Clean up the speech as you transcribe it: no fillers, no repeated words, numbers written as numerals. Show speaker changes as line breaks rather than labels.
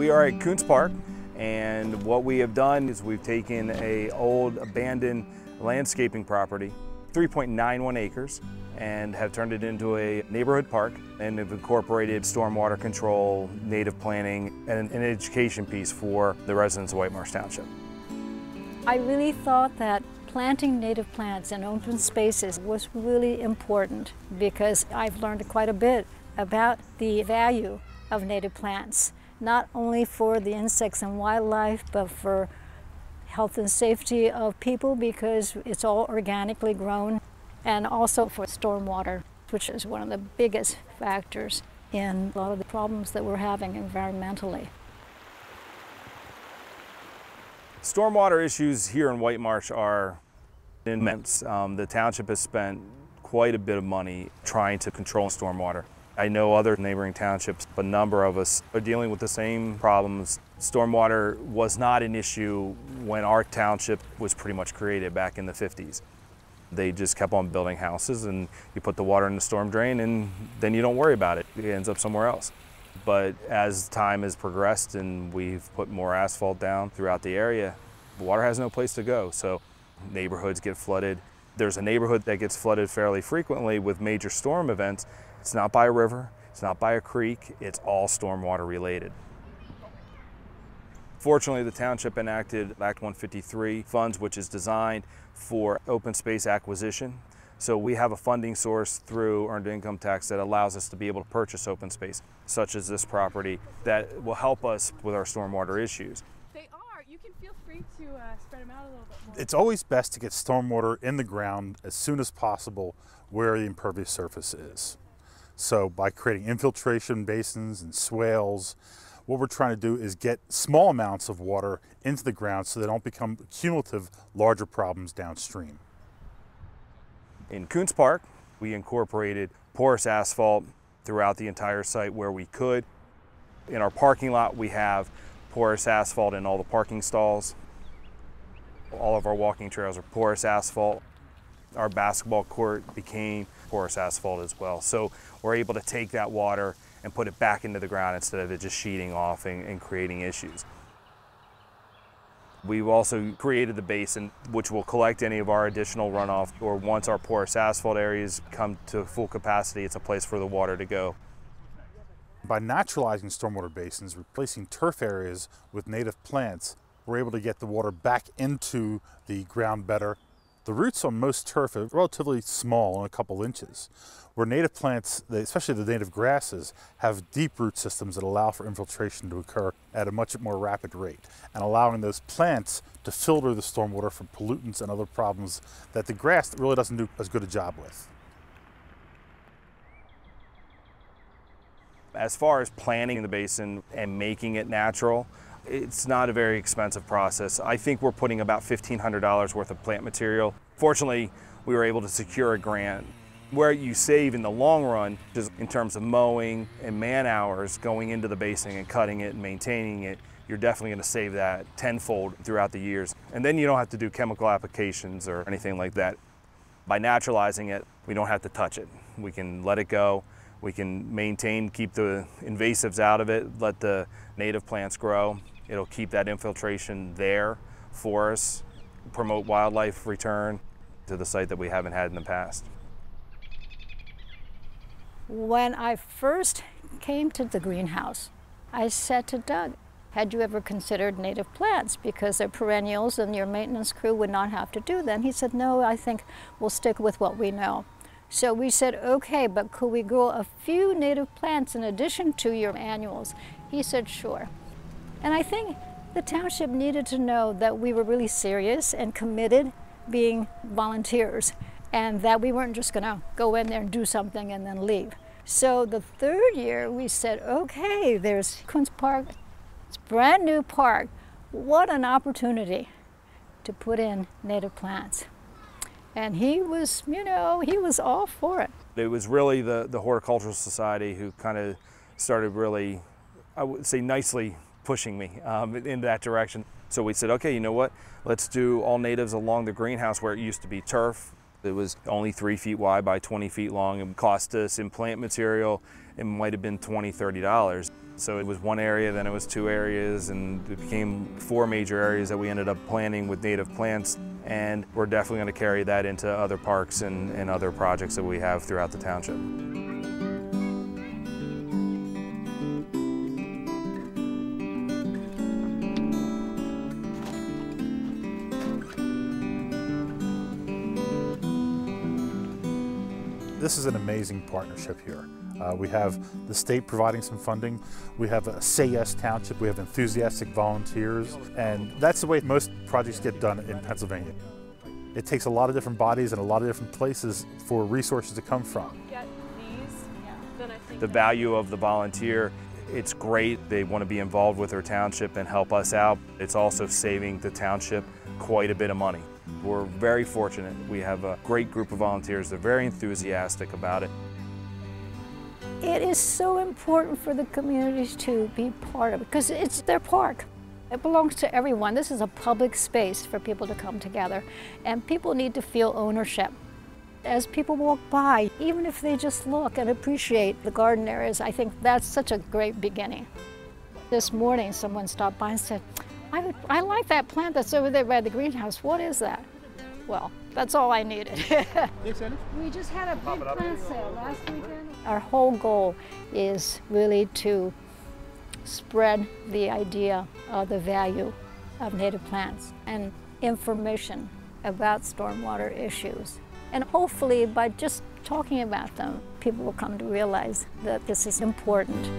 We are at Koontz Park, and what we have done is we've taken an old abandoned landscaping property, 3.91 acres, and have turned it into a neighborhood park, and have incorporated stormwater control, native planting, and an education piece for the residents of White Marsh Township.
I really thought that planting native plants in open spaces was really important because I've learned quite a bit about the value of native plants, not only for the insects and wildlife, but for health and safety of people because it's all organically grown, and also for stormwater, which is one of the biggest factors in a lot of the problems that we're having environmentally.
Stormwater issues here in White Marsh are immense. The township has spent quite a bit of money trying to control stormwater. I know other neighboring townships, a number of us are dealing with the same problems. Stormwater was not an issue when our township was pretty much created back in the 50s. They just kept on building houses, and you put the water in the storm drain and then you don't worry about it. It ends up somewhere else. But as time has progressed and we've put more asphalt down throughout the area, the water has no place to go. So neighborhoods get flooded. There's a neighborhood that gets flooded fairly frequently with major storm events. It's not by a river, it's not by a creek, it's all stormwater related. Fortunately, the township enacted Act 153 funds, which is designed for open space acquisition. So we have a funding source through earned income tax that allows us to be able to purchase open space, such as this property, that will help us with our stormwater issues.
They are. You can feel free to spread them out a little bit more.
It's always best to get stormwater in the ground as soon as possible where the impervious surface is. So by creating infiltration basins and swales, what we're trying to do is get small amounts of water into the ground so they don't become cumulative, larger problems downstream.
In Koontz Park, we incorporated porous asphalt throughout the entire site where we could. In our parking lot, we have porous asphalt in all the parking stalls. All of our walking trails are porous asphalt. Our basketball court became porous asphalt as well. So we're able to take that water and put it back into the ground instead of it just sheeting off and creating issues. We've also created the basin, which will collect any of our additional runoff, or once our porous asphalt areas come to full capacity, it's a place for the water to go.
By naturalizing stormwater basins, replacing turf areas with native plants, we're able to get the water back into the ground better. The roots on most turf are relatively small, on a couple inches, where native plants, especially the native grasses, have deep root systems that allow for infiltration to occur at a much more rapid rate, and allowing those plants to filter the stormwater from pollutants and other problems that the grass really doesn't do as good a job with.
As far as planting the basin and making it natural, it's not a very expensive process. I think we're putting about $1,500 worth of plant material. Fortunately, we were able to secure a grant. Where you save in the long run is in terms of mowing and man hours going into the basin and cutting it and maintaining it. You're definitely going to save that tenfold throughout the years. And then you don't have to do chemical applications or anything like that. By naturalizing it, we don't have to touch it. We can let it go. We can maintain, keep the invasives out of it, let the native plants grow. It'll keep that infiltration there for us, promote wildlife return to the site that we haven't had in the past.
When I first came to the greenhouse, I said to Doug, had you ever considered native plants? Because they're perennials and your maintenance crew would not have to do them. He said, no, I think we'll stick with what we know. So we said, okay, but could we grow a few native plants in addition to your annuals? He said, sure. And I think the township needed to know that we were really serious and committed being volunteers, and that we weren't just gonna go in there and do something and then leave. So the third year we said, okay, there's Koontz Park, it's a brand new park. What an opportunity to put in native plants. And he was, you know, he was all for it.
It was really the Horticultural Society who kind of started really, I would say nicely, pushing me in that direction. So we said, okay, you know what? Let's do all natives along the greenhouse where it used to be turf. It was only 3 feet wide by 20 feet long. It cost us in plant material, it might have been $20, $30. So it was one area, then it was 2 areas, and it became 4 major areas that we ended up planting with native plants. And we're definitely going to carry that into other parks and other projects that we have throughout the township.
This is an amazing partnership here. We have the state providing some funding. We have a Say Yes Township. We have enthusiastic volunteers. And that's the way most projects get done in Pennsylvania. It takes a lot of different bodies and a lot of different places for resources to come from.
Get these, then I think
The value of the volunteer, it's great. They want to be involved with their township and help us out. It's also saving the township quite a bit of money. We're very fortunate. We have a great group of volunteers. They're very enthusiastic about it.
It is so important for the communities to be part of it because it's their park. It belongs to everyone. This is a public space for people to come together, and people need to feel ownership. As people walk by, even if they just look and appreciate the garden areas, I think that's such a great beginning. This morning, someone stopped by and said, I like that plant that's over there by the greenhouse. What is that? Well, that's all I needed. We just had a big plant sale last weekend. Our whole goal is really to spread the idea of the value of native plants and information about stormwater issues. And hopefully by just talking about them, people will come to realize that this is important.